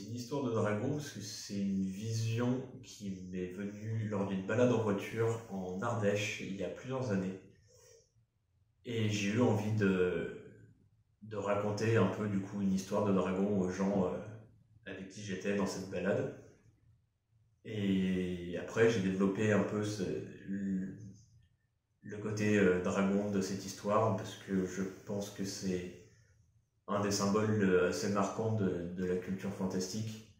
C'est une histoire de dragon parce que c'est une vision qui m'est venue lors d'une balade en voiture en Ardèche il y a plusieurs années. Et j'ai eu envie de raconter un peu du coup une histoire de dragon aux gens avec qui j'étais dans cette balade. Et après j'ai développé un peu le côté dragon de cette histoire parce que je pense que c'est un des symboles assez marquants de la culture fantastique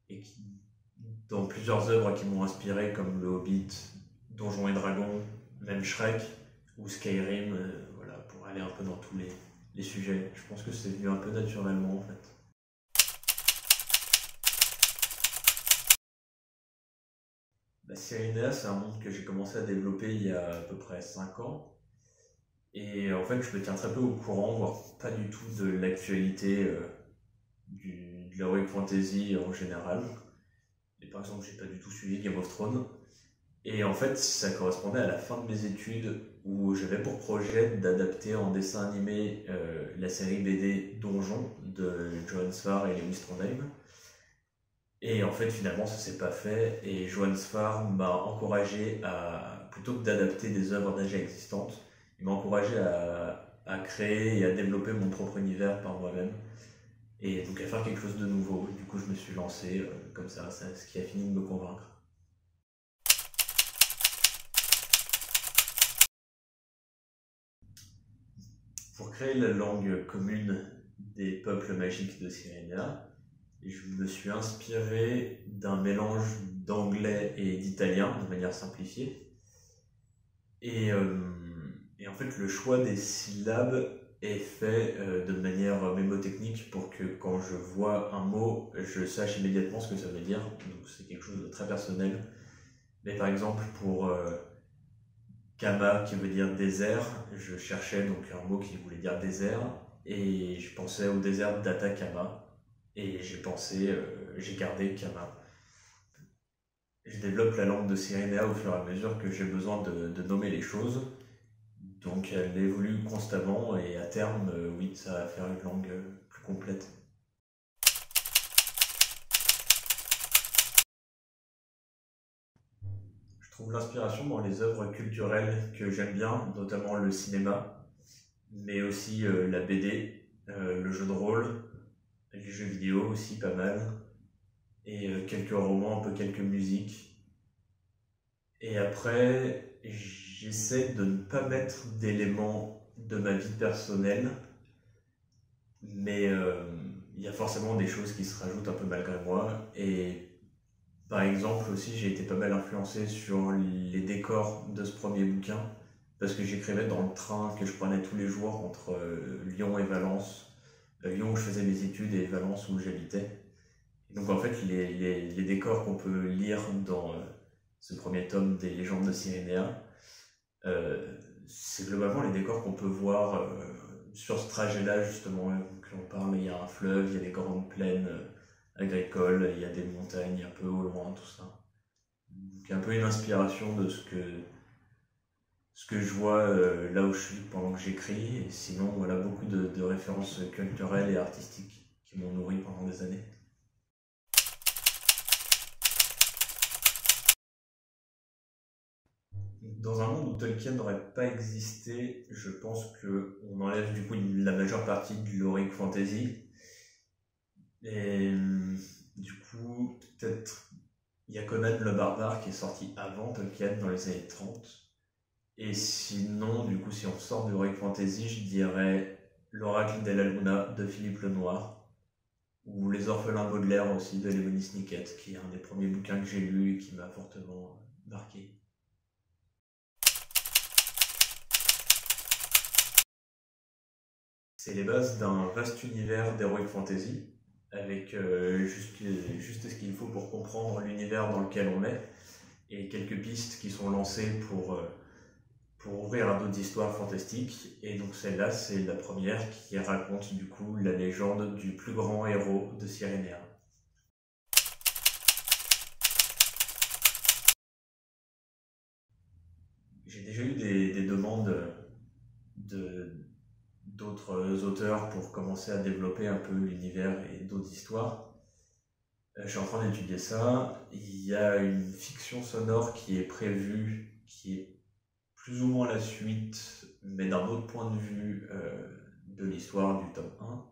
et qui, dans plusieurs œuvres qui m'ont inspiré, comme Le Hobbit, Donjons et Dragons, même Shrek ou Skyrim, voilà, pour aller un peu dans tous les sujets. Je pense que c'est venu un peu naturellement en fait. Cyrénaïa, c'est un monde que j'ai commencé à développer il y a à peu près 5 ans. Et en fait, je me tiens très peu au courant, voire pas du tout de l'actualité de l'heroic fantasy en général. Et par exemple, j'ai pas du tout suivi Game of Thrones. Et en fait, ça correspondait à la fin de mes études où j'avais pour projet d'adapter en dessin animé la série BD Donjon de Johann Sfar et Lewis Trondheim. Et en fait, finalement, ça s'est pas fait. Et Johann Sfar m'a encouragé à, plutôt que d'adapter des œuvres déjà existantes, il m'a encouragé à créer et à développer mon propre univers par moi-même. Et donc à faire quelque chose de nouveau. Du coup, je me suis lancé comme ça, ce qui a fini de me convaincre. Pour créer la langue commune des peuples magiques de Cyrénaïa, je me suis inspiré d'un mélange d'anglais et d'italien de manière simplifiée. Et, euh, et en fait, le choix des syllabes est fait de manière mémotechnique pour que quand je vois un mot, je sache immédiatement ce que ça veut dire. Donc c'est quelque chose de très personnel. Mais par exemple, pour Kama, qui veut dire désert, je cherchais donc un mot qui voulait dire désert, et je pensais au désert d'Atacama, et j'ai gardé Kama. Je développe la langue de Cyrénaïa au fur et à mesure que j'ai besoin de nommer les choses, donc elle évolue constamment, et à terme, oui, ça va faire une langue plus complète. Je trouve l'inspiration dans les œuvres culturelles que j'aime bien, notamment le cinéma, mais aussi la BD, le jeu de rôle, les jeux vidéo aussi pas mal, et quelques romans, un peu quelques musiques. Et après, j'essaie de ne pas mettre d'éléments de ma vie personnelle, mais il y a forcément des choses qui se rajoutent un peu malgré moi. Et par exemple aussi, j'ai été pas mal influencé sur les décors de ce premier bouquin, parce que j'écrivais dans le train que je prenais tous les jours entre Lyon et Valence, Lyon où je faisais mes études et Valence où j'habitais. Donc en fait, les décors qu'on peut lire dans ce premier tome des légendes de Cyrénaïa, c'est globalement les décors qu'on peut voir sur ce trajet-là, justement, que l'on parle. Il y a un fleuve, il y a des grandes plaines agricoles, il y a des montagnes un peu au loin, tout ça. Donc il y a un peu une inspiration de ce que je vois là où je suis pendant que j'écris. Et sinon, voilà, beaucoup de références culturelles et artistiques qui m'ont nourri pendant des années. Dans un monde où Tolkien n'aurait pas existé, je pense qu'on enlève du coup la majeure partie de l'heroic fantasy. Et du coup, peut-être il y a Conan le barbare qui est sorti avant Tolkien dans les années 30. Et sinon, du coup, si on sort de l'heroic fantasy, je dirais L'Oracle de la Luna de Philippe Lenoir, ou Les Orphelins Baudelaire aussi de Lemony Snicket, qui est un des premiers bouquins que j'ai lu et qui m'a fortement marqué. C'est les bases d'un vaste univers d'Heroic Fantasy, avec juste ce qu'il faut pour comprendre l'univers dans lequel on est, et quelques pistes qui sont lancées pour ouvrir à d'autres histoires fantastiques. Et donc celle-là, c'est la première qui raconte du coup la légende du plus grand héros de Cyrénaïa. J'ai déjà eu des demandes d'autres auteurs pour commencer à développer un peu l'univers et d'autres histoires. Je suis en train d'étudier ça. Il y a une fiction sonore qui est prévue, qui est plus ou moins la suite, mais d'un autre point de vue de l'histoire du tome 1.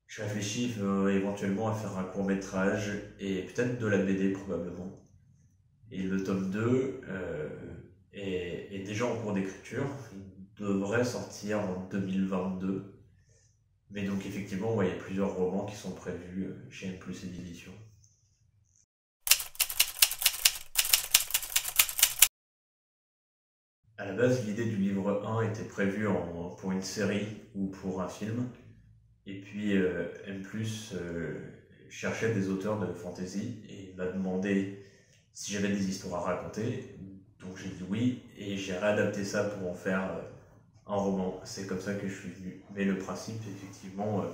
Je réfléchis éventuellement à faire un court-métrage et peut-être de la BD probablement. Et le tome 2 est déjà en cours d'écriture. Il devrait sortir en 2022. Mais donc effectivement, ouais, il y a plusieurs romans qui sont prévus chez M+ Éditions. À la base, l'idée du livre 1 était prévue pour une série ou pour un film. Et puis M+, cherchait des auteurs de fantasy et m'a demandé si j'avais des histoires à raconter. Donc j'ai dit oui et j'ai réadapté ça pour en faire un roman. C'est comme ça que je suis venu. Mais le principe, effectivement,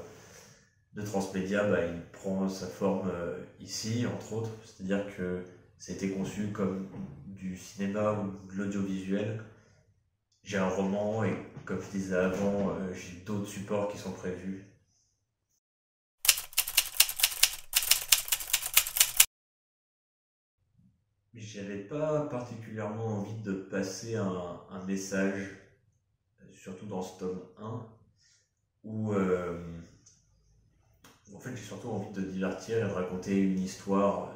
de Transmédia, il prend sa forme ici, entre autres. C'est-à-dire que ça a été conçu comme du cinéma ou de l'audiovisuel. J'ai un roman et, comme je disais avant, j'ai d'autres supports qui sont prévus. J'avais pas particulièrement envie de passer un message, surtout dans ce tome 1, où en fait j'ai surtout envie de divertir et de raconter une histoire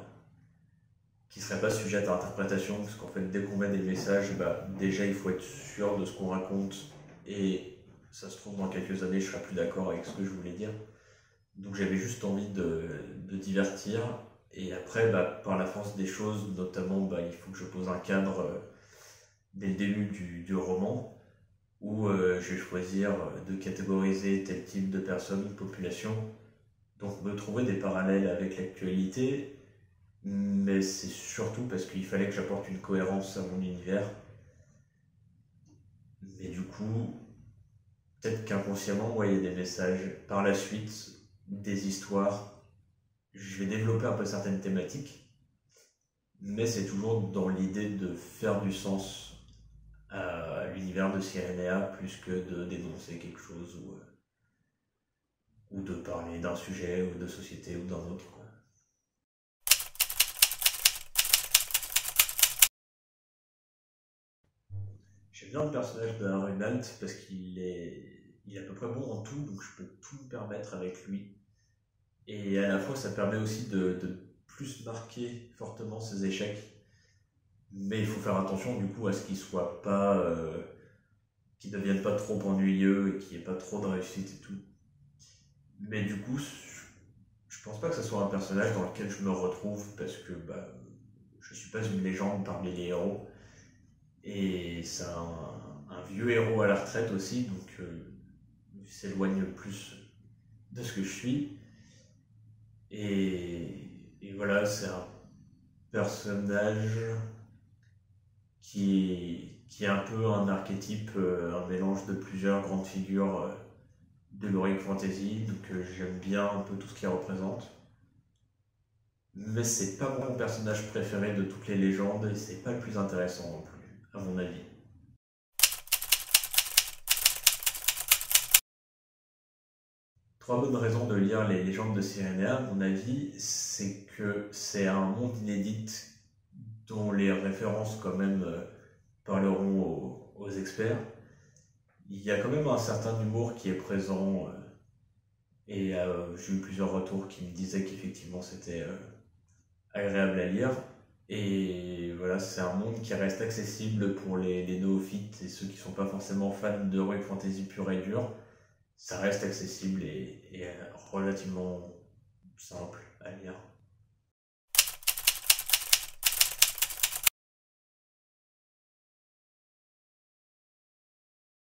qui serait pas sujette à interprétation, parce qu'en fait dès qu'on met des messages, déjà il faut être sûr de ce qu'on raconte, et ça se trouve dans quelques années je serai plus d'accord avec ce que je voulais dire. Donc j'avais juste envie de divertir. Et après, par la force des choses, notamment, il faut que je pose un cadre dès le début du roman, où je vais choisir de catégoriser tel type de personnes, population. Donc me trouver des parallèles avec l'actualité, mais c'est surtout parce qu'il fallait que j'apporte une cohérence à mon univers. Mais du coup, peut-être qu'inconsciemment, il y a des messages. Par la suite, des histoires. Je vais développer un peu certaines thématiques, mais c'est toujours dans l'idée de faire du sens à l'univers de Sirenea plus que de dénoncer quelque chose ou de parler d'un sujet ou de société ou d'un autre. J'aime bien le personnage de Runalt parce qu'il est à peu près bon en tout, donc je peux tout me permettre avec lui. Et à la fois, ça permet aussi de plus marquer fortement ses échecs. Mais il faut faire attention du coup à ce qu'il soit pas, qu'il devienne pas trop ennuyeux et qu'il n'y ait pas trop de réussite et tout. Mais du coup, je pense pas que ce soit un personnage dans lequel je me retrouve parce que je suis pas une légende parmi les héros. Et c'est un vieux héros à la retraite aussi, donc il s'éloigne plus de ce que je suis. Et voilà, c'est un personnage qui est un peu un archétype, un mélange de plusieurs grandes figures de l'heroic fantasy, donc j'aime bien un peu tout ce qu'il représente. Mais c'est pas mon personnage préféré de toutes les légendes et c'est pas le plus intéressant non plus, à mon avis. Trois bonnes raisons de lire les légendes de Sirenea, à mon avis, c'est que c'est un monde inédit dont les références quand même parleront aux experts. Il y a quand même un certain humour qui est présent et j'ai eu plusieurs retours qui me disaient qu'effectivement c'était agréable à lire. Et voilà, c'est un monde qui reste accessible pour les néophytes et ceux qui ne sont pas forcément fans de heroic fantasy pure et dure. Ça reste accessible et relativement simple à lire.